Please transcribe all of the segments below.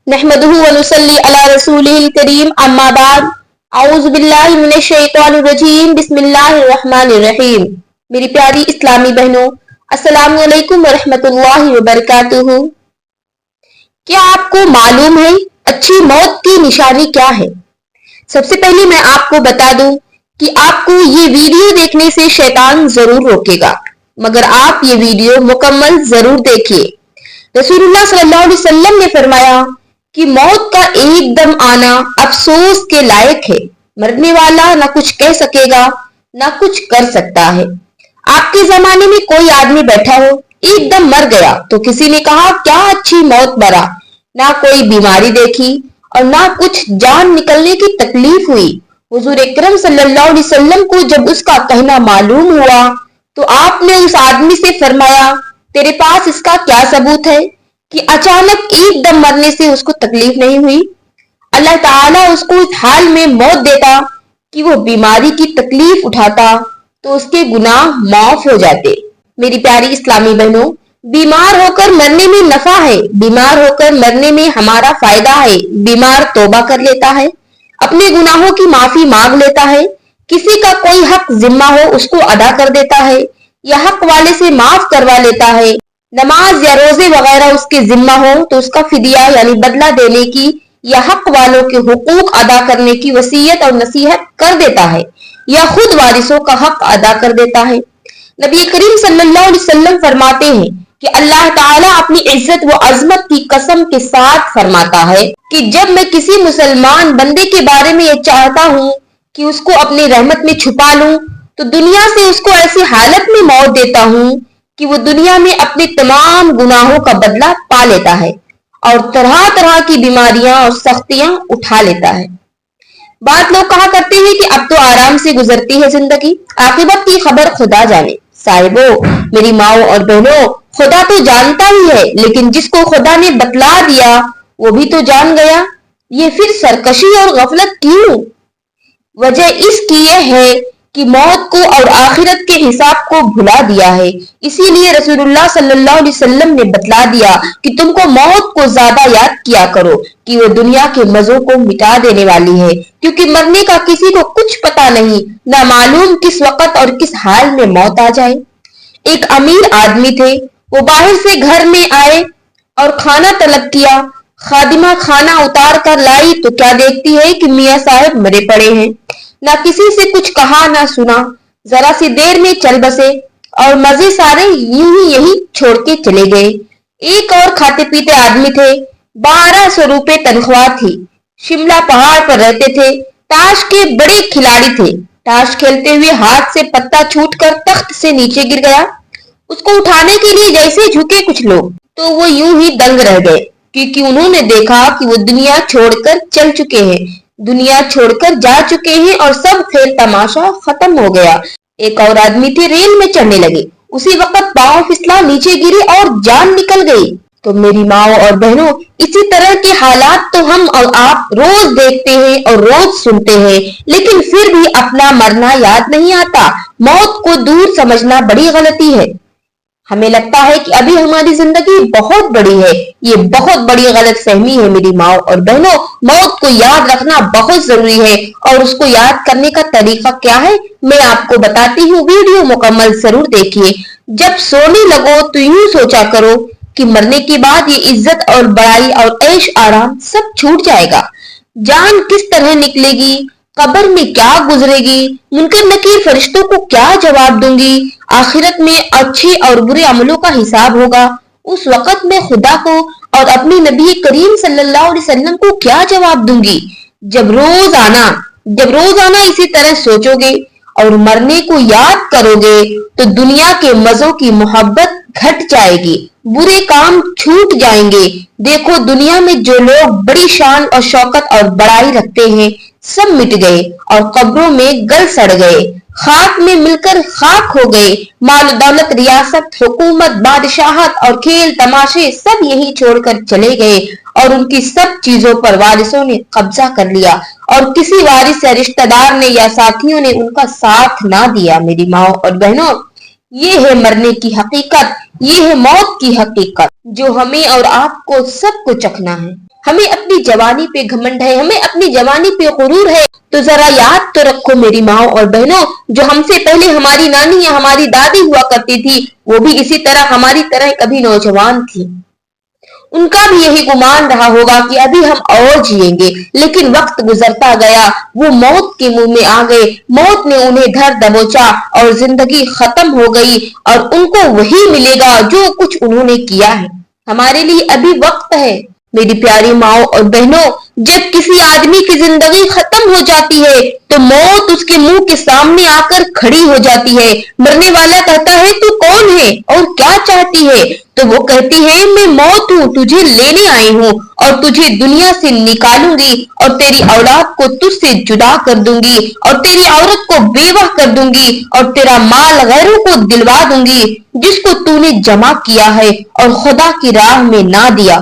नहमदुहु व नुसल्ली अला रसूलिहिल करीम अम्मा बाद औज़ु बिल्लाहि मिनश शैतानिर रजीम बिस्मिल्लाहिर रहमानिर रहीम। मेरी प्यारी इस्लामी बहनों, अस्सलामु अलैकुम व रहमतुल्लाहि व बरकातुहू। क्या आपको मालूम है अच्छी मौत की निशानी क्या है? सबसे पहले मैं आपको बता दूं कि आपको ये वीडियो देखने से शैतान जरूर रोकेगा, मगर आप ये वीडियो मुकम्मल जरूर देखिए। रसूलुल्लाह सल्लल्लाहु अलैहि वसल्लम ने फरमाया कि मौत का एकदम आना अफसोस के लायक है। मरने वाला ना कुछ कह सकेगा, ना कुछ कर सकता है। आपके जमाने में कोई आदमी बैठा हो, एकदम मर गया तो किसी ने कहा क्या अच्छी मौत मरा। ना कोई बीमारी देखी और ना कुछ जान निकलने की तकलीफ हुई। हुजूर अकरम सल्लल्लाहु अलैहि वसल्लम को जब उसका कहना मालूम हुआ तो आपने उस आदमी से फरमाया, तेरे पास इसका क्या सबूत है कि अचानक एकदम मरने से उसको तकलीफ नहीं हुई? अल्लाह ताला उसको इस हाल में मौत देता कि वो बीमारी की तकलीफ उठाता तो उसके गुनाह माफ हो जाते। मेरी प्यारी इस्लामी बहनों, बीमार होकर मरने में नफा है, बीमार होकर मरने में हमारा फायदा है। बीमार तौबा कर लेता है, अपने गुनाहों की माफी मांग लेता है, किसी का कोई हक जिम्मा हो उसको अदा कर देता है या हक वाले से माफ करवा लेता है। नमाज या रोजे वगैरह उसके जिम्मा हो तो उसका फिदिया यानी बदला देने की या हक वालों के हुकूक अदा करने की वसीयत और नसीहत कर देता है या खुद वारिसों का हक अदा कर देता है। नबी करीम सल्लल्लाहु अलैहि वसल्लम फरमाते हैं कि अल्लाह ताला अपनी इज्जत व अजमत की कसम के साथ फरमाता है कि जब मैं किसी मुसलमान बंदे के बारे में ये चाहता हूँ कि उसको अपनी रहमत में छुपा लूं तो दुनिया से उसको ऐसी हालत में मौत देता हूँ कि वो दुनिया में अपने तमाम गुनाहों का बदला पा लेता है और तरह तरह की बीमारियां और सख्तियां उठा लेता है। बात लोग कहा करते हैं कि अब तो आराम से गुजरती है जिंदगी, आखिरत की खबर खुदा जाने। साहिबो, मेरी माओ और बहनों, खुदा तो जानता ही है, लेकिन जिसको खुदा ने बतला दिया वो भी तो जान गया। ये फिर सरकशी और गफलत क्यों? वजह इसकी यह है कि मौत को और आखिरत के हिसाब को भुला दिया है। इसीलिए रसूलुल्लाह सल्लल्लाहु अलैहि वसल्लम ने बतला दिया कि तुमको मौत को ज्यादा याद किया करो कि वो दुनिया के मजों को मिटा देने वाली है, क्योंकि मरने का किसी को कुछ पता नहीं, ना मालूम किस वक्त और किस हाल में मौत आ जाए। एक अमीर आदमी थे, वो बाहर से घर में आए और खाना तलब किया। खादिमा खाना उतार कर लाई तो क्या देखती है कि मियाँ साहब मरे पड़े हैं। ना किसी से कुछ कहा ना सुना, जरा सी देर में चल बसे और मजे सारे यूं ही यही छोड़ के चले गए। एक और खाते पीते आदमी थे, 1200 रुपए तनख्वाह थी, शिमला पहाड़ पर रहते थे, ताश के बड़े खिलाड़ी थे। ताश खेलते हुए हाथ से पत्ता छूटकर तख्त से नीचे गिर गया। उसको उठाने के लिए जैसे झुके कुछ लोग तो वो यूं ही दंग रह गए, क्योंकि उन्होंने देखा कि वो दुनिया छोड़कर चल चुके हैं, दुनिया छोड़कर जा चुके हैं और सब खेल तमाशा खत्म हो गया। एक और आदमी थे, रेल में चढ़ने लगे, उसी वक्त पांव फिसला, नीचे गिरे और जान निकल गई। तो मेरी माओ और बहनों, इसी तरह के हालात तो हम और आप रोज देखते हैं और रोज सुनते हैं, लेकिन फिर भी अपना मरना याद नहीं आता। मौत को दूर समझना बड़ी गलती है। हमें लगता है कि अभी हमारी जिंदगी बहुत बड़ी है, ये बहुत बड़ी गलत फहमी है। मेरी माओ और बहनों, मौत को याद रखना बहुत जरूरी है और उसको याद करने का तरीका क्या है मैं आपको बताती हूँ। वीडियो मुकम्मल जरूर देखिए। जब सोने लगो तो यूं सोचा करो कि मरने के बाद ये इज्जत और बड़ाई और ऐश आराम सब छूट जाएगा। जान किस तरह निकलेगी, कब्र में क्या गुजरेगी, मुनकर नकीर फरिश्तों को क्या जवाब दूंगी, आखिरत में अच्छे और बुरे अमलों का हिसाब होगा। उस वक्त में खुदा को और अपने नबी करीम सल्लल्लाहु अलैहि वसल्लम को क्या जवाब दूंगी। जब रोजाना इसी तरह सोचोगे और मरने को याद करोगे तो दुनिया के मजों की मोहब्बत घट जाएगी, बुरे काम छूट जाएंगे। देखो, दुनिया में जो लोग बड़ी शान और शौकत और बड़ाई रखते हैं सब मिट गए और कब्रों में गल सड़ गए, खाक में मिलकर खाक हो गए। माल दौलत, रियासत, हुकूमत, बादशाहत और खेल तमाशे सब यही छोड़कर चले गए और उनकी सब चीजों पर वारिसों ने कब्जा कर लिया और किसी वारिस या रिश्तेदार ने या साथियों ने उनका साथ ना दिया। मेरी माओ और बहनों, ये है मरने की हकीकत, ये है मौत की हकीकत। جو ہمیں اور آپ کو سب کو چکھنا ہے۔ ہمیں اپنی جوانی پہ گھمنڈ ہے، ہمیں اپنی جوانی پہ غرور ہے، تو ذرا یاد تو رکھو میری ماں اور بہنوں، جو ہم سے پہلے ہماری نانی یا ہماری دادی ہوا کرتی تھی، وہ بھی اسی طرح ہماری طرح کبھی نوجوان تھی۔ ان کا بھی یہی گمان رہا ہوگا کہ ابھی ہم اور جئیں گے، لیکن وقت گزرتا گیا، وہ موت کے منہ میں آ گئے، موت نے انہیں دھر دبوچا اور زندگی ختم ہو گئی، اور ان کو وہی ملے گا جو کچھ انہوں نے کیا ہے۔ ہمارے لیے ابھی وقت ہے میری پیاری ماؤں اور بہنوں۔ جب کسی آدمی کی زندگی ختم ہو جاتی ہے تو موت اس کے منہ کے سامنے آ کر کھڑی ہو جاتی ہے۔ مرنے والا کہتا ہے تو کون ہے اور کیا چاہتی ہے؟ تو وہ کہتی ہے میں موت ہوں، تجھے لینے آئی ہوں اور تجھے دنیا سے نکالوں گی اور تیری اولاد کو تجھ سے جدا کر دوں گی اور تیری عورت کو بیوہ کر دوں گی اور تیرا مال غیروں کو دلوا دوں گی جس کو تو نے جمع کیا ہے اور خدا کی راہ میں نہ دیا۔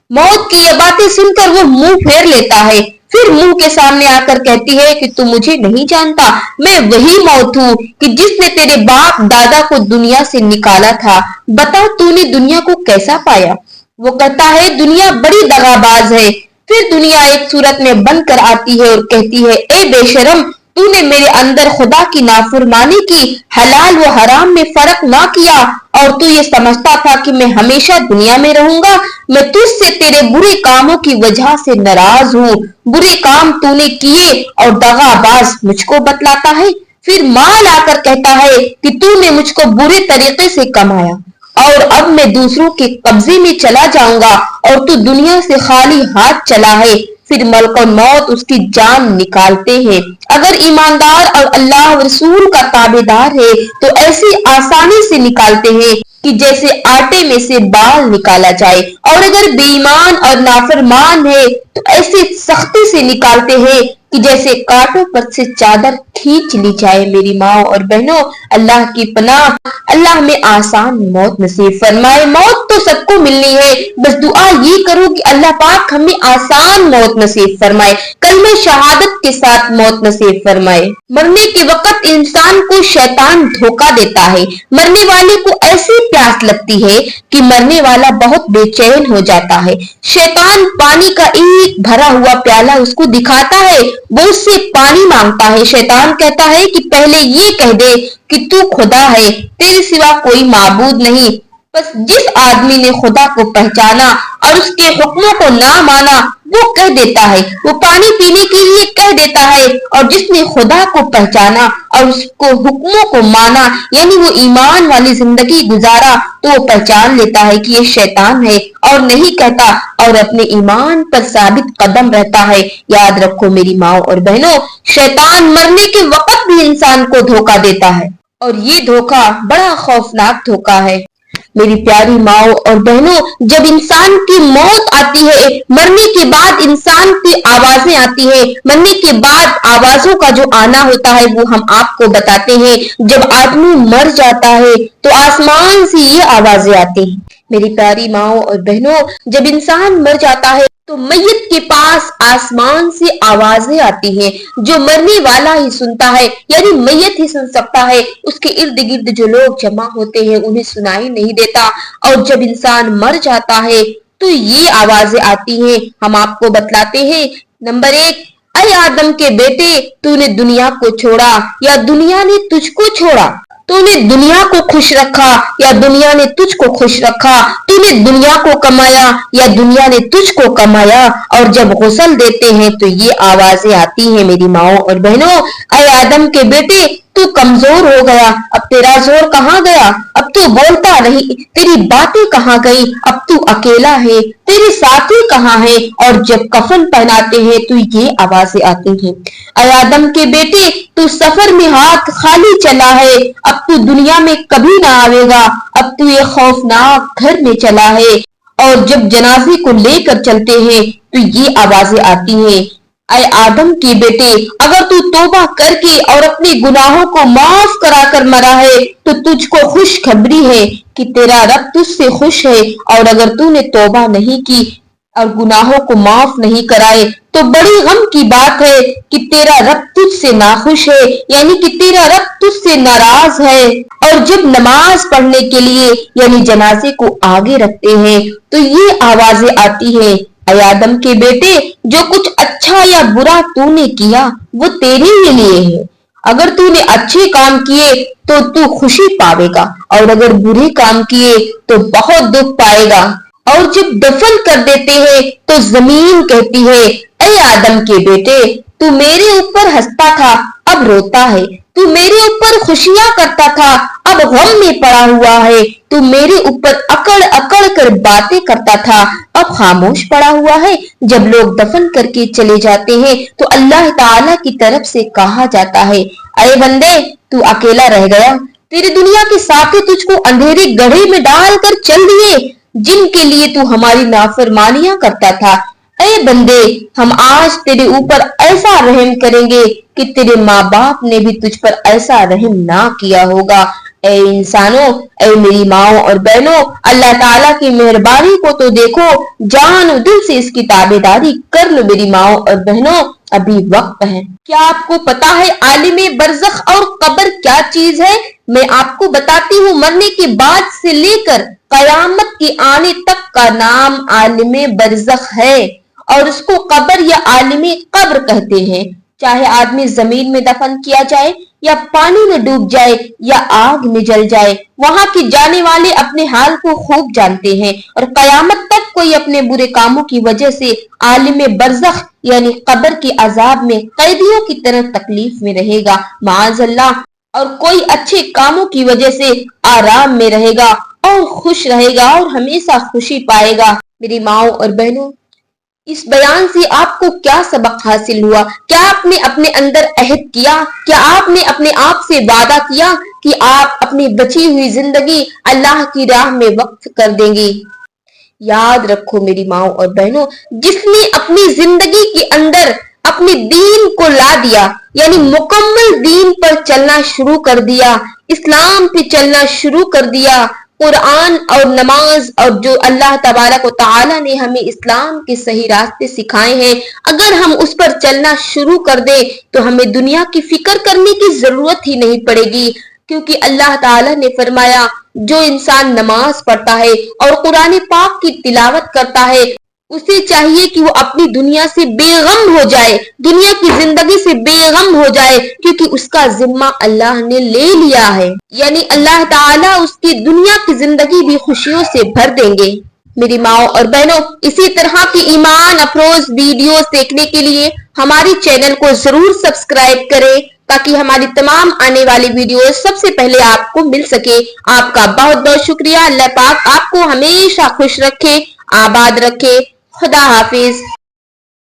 موت کی یہ باتیں سن کر وہ منہ پھیر لیتا ہے، پھر منہ کے سامنے آ کر کہتی ہے کہ تو مجھے نہیں جانتا، میں وہی موت ہوں کہ جس نے تیرے باپ دادا کو دنیا سے نکالا تھا، بتا تو نے دنیا کو کیسا پایا؟ وہ کہتا ہے دنیا بڑی دغاباز ہے۔ پھر دنیا ایک صورت میں بن کر آتی ہے اور کہتی ہے اے بے شرم، تو نے میرے اندر خدا کی نافرمانی کی، حلال و حرام میں فرق نہ کیا اور تو یہ سمجھتا تھا کہ میں ہمیشہ دنیا میں رہوں گا۔ میں تجھ سے تیرے برے کاموں کی وجہ سے ناراض ہوں، برے کام تو نے کیے اور دغاباز مجھ کو بتلاتا ہے۔ پھر مال آ کر کہتا ہے کہ تو نے مجھ کو برے طریقے سے کمایا اور اب میں دوسروں کے قبضے میں چلا جاؤں گا اور تو دنیا سے خالی ہاتھ چلا ہے۔ پھر ملک الموت اس کی جان نکالتے ہیں۔ اگر ایماندار اور اللہ رسول کا تابعدار ہے تو ایسی آسانی سے نکالتے ہیں کہ جیسے آٹے میں سے بال نکالا جائے، اور اگر بے ایمان اور نافرمان ہے تو ایسی سختی سے نکالتے ہیں کہ جیسے کانٹوں پر سے چادر کھینچ لی جائے۔ میری ماں اور بہنوں، اللہ کی پناہ، اللہ ہمیں آسان موت نصیب فرمائے۔ موت تو سب کو ملنی ہے، بس دعا یہ کرو کہ اللہ پاک ہمیں آسان موت نصیب فرمائے، کلمہ شہادت کے ساتھ موت نصیب فرمائے۔ مرنے کے وقت انسان کو شیطان دھوکہ دیتا ہے۔ مرنے والے کو ایسی پیاس لگتی ہے کہ مرنے والا بہت بے چین ہو جاتا ہے۔ شیطان پانی کا ایک بھرا ہوا پیالہ اس کو دکھاتا ہے، وہ اس سے پانی مانگتا ہے۔ شیطان کہتا ہے کہ پہلے یہ کہہ دے کہ تو خدا ہے، تیرے سوا کوئی معبود نہیں۔ بس جس آدمی نے خدا کو پہچانا اور اس کے حکموں کو نہ مانا وہ کہہ دیتا ہے، وہ پانی پینے کے لیے کہہ دیتا ہے، اور جس نے خدا کو پہچانا اور اس کو حکموں کو مانا یعنی وہ ایمان والی زندگی گزارا تو وہ پہچان لیتا ہے کہ یہ شیطان ہے اور نہیں کہتا اور اپنے ایمان پر ثابت قدم رہتا ہے۔ یاد رکھو میری ماں اور بہنوں، شیطان مرنے کے وقت بھی انسان کو دھوکہ دیتا ہے اور یہ دھوکہ بڑا خوفناک دھوکہ ہے۔ میری پیاری ماؤں اور بہنوں، جب انسان کی موت آتی ہے، مرنے کے بعد انسان کی آوازیں آتی ہیں۔ مرنے کے بعد آوازوں کا جو آنا ہوتا ہے وہ ہم آپ کو بتاتے ہیں۔ جب آدمی مر جاتا ہے تو آسمان سے یہ آوازیں آتی ہیں۔ میری پیاری ماؤں اور بہنوں، جب انسان مر جاتا ہے تو میت کے پاس آسمان سے آوازیں آتی ہیں جو مرنے والا ہی سنتا ہے، یعنی میت ہی سن سکتا ہے، اس کے ارد گرد جو لوگ جمع ہوتے ہیں انہیں سنائی نہیں دیتا۔ اور جب انسان مر جاتا ہے تو یہ آوازیں آتی ہیں، ہم آپ کو بتلاتے ہیں۔ نمبر 1، اے آدم کے بیٹے، تو نے دنیا کو چھوڑا یا دنیا نے تجھ کو چھوڑا؟ تو نے دنیا کو خوش رکھا یا دنیا نے تجھ کو خوش رکھا؟ تو نے دنیا کو کمایا یا دنیا نے تجھ کو کمایا؟ اور جب غسل دیتے ہیں تو یہ آوازیں آتی ہیں میری ماؤں اور بہنوں، اے آدم کے بیٹے، تو کمزور ہو گیا، اب تیرا زور کہاں گیا؟ اب تو بولتا نہیں، تیری باتیں کہاں گئی؟ اب تو اکیلا ہے، تیرے ساتھی کہاں ہے؟ اور جب کفن پہناتے ہیں تو یہ آوازیں آتی ہیں، اے آدم کے بیٹے، تو سفر میں ہاتھ خالی چلا ہے، اب تو دنیا میں کبھی نہ آئے گا، اب تو یہ خوفناک گھر میں چلا ہے۔ اور جب جنازے کو لے کر چلتے ہیں تو یہ آوازیں آتی ہیں، اے آدم کے بیٹے، اگر تو توبہ کر کے اور اپنے گناہوں کو معاف کرا کر مرا ہے تو تجھ کو خوشخبری ہے کہ تیرا رب تجھ سے خوش ہے، اور اگر تو نے توبہ نہیں کی، और गुनाहों को माफ नहीं कराए तो बड़ी गम की बात है कि तेरा रब तुझसे नाखुश है, यानी कि तेरा रब तुझसे नाराज है। और जब नमाज पढ़ने के लिए यानी जनाजे को आगे रखते हैं तो ये आवाजें आती है, ऐ आदम के बेटे, जो कुछ अच्छा या बुरा तूने किया वो तेरे ही लिए है। अगर तूने अच्छे काम किए तो तू खुशी पावेगा और अगर बुरे काम किए तो बहुत दुख पाएगा। और जब दफन कर देते हैं तो जमीन कहती है, ऐ आदम के बेटे, तू मेरे ऊपर हंसता था अब रोता है, तू मेरे ऊपर खुशियां करता था अब गम में पड़ा हुआ है, तू मेरे ऊपर अकड़ अकड़ कर बातें करता था अब खामोश पड़ा हुआ है। जब लोग दफन करके चले जाते हैं तो अल्लाह ताला की तरफ से कहा जाता है, ऐ बंदे, तू अकेला रह गया, तेरी दुनिया के साथी तुझको अंधेरे गड्ढे में डालकर चल दिए जिनके लिए तू हमारी नाफरमानियां करता था। ऐ बंदे, हम आज तेरे ऊपर ऐसा रहम करेंगे कि तेरे माँ बाप ने भी तुझ पर ऐसा रहम ना किया होगा। ऐ इंसानों, ऐ मेरी माओ और बहनों, अल्लाह ताला की मेहरबानी को तो देखो, जान दिल से इसकी ताबेदारी कर लो मेरी माओ और बहनों, अभी वक्त है। क्या आपको पता है आलिमे बरज़ख और कब्र क्या चीज है? मैं आपको बताती हूँ। मरने के बाद से लेकर कयामत के आने तक का नाम आलिमे बरज़ख है और उसको कब्र या आलिमे कब्र कहते हैं। चाहे आदमी जमीन में दफन किया जाए या पानी में डूब जाए या आग में जल जाए, वहां के जाने वाले अपने हाल को खूब जानते हैं और कयामत तक कोई अपने बुरे कामों की वजह से आलिमे बरज़ख यानी कब्र के अजाब में कैदियों की तरह तकलीफ में रहेगा, माअज़ल्लाह, और कोई अच्छे कामों की वजह से आराम में रहेगा और खुश रहेगा और हमेशा खुशी पाएगा। मेरी माओ और बहनों, इस बयान से आपको क्या सबक हासिल हुआ? क्या आपने अपने अंदर अहद किया? क्या आपने अपने आप से वादा किया कि आप अपनी बची हुई जिंदगी अल्लाह की राह में वक्फ कर देंगे? याद रखो मेरी माओ और बहनों, जिसने अपनी जिंदगी के अंदर अपने दीन को ला दिया यानी मुकम्मल दीन पर चलना शुरू कर दिया, इस्लाम पे चलना शुरू कर दिया, कुरान और नमाज और जो अल्लाह तबारक व तआला ने हमें इस्लाम के सही रास्ते सिखाए हैं, अगर हम उस पर चलना शुरू कर दे तो हमें दुनिया की फिक्र करने की जरूरत ही नहीं पड़ेगी, क्योंकि अल्लाह ताला ने फरमाया, जो इंसान नमाज पढ़ता है और कुरान पाक की तिलावत करता है उसे चाहिए कि वो अपनी दुनिया से बेगम हो जाए, दुनिया की जिंदगी से बेगम हो जाए, क्योंकि उसका जिम्मा अल्लाह ने ले लिया है, यानी अल्लाह ताला उसकी दुनिया की जिंदगी भी खुशियों से भर देंगे। मेरी माओ और बहनों, इसी तरह की ईमान अफरोज वीडियोस देखने के लिए हमारे चैनल को जरूर सब्सक्राइब करें ताकि हमारी तमाम आने वाली वीडियोस सबसे पहले आपको मिल सके। आपका बहुत बहुत शुक्रिया। अल्लाह पाक आपको हमेशा खुश रखे, आबाद रखे। खुदा हाफिज।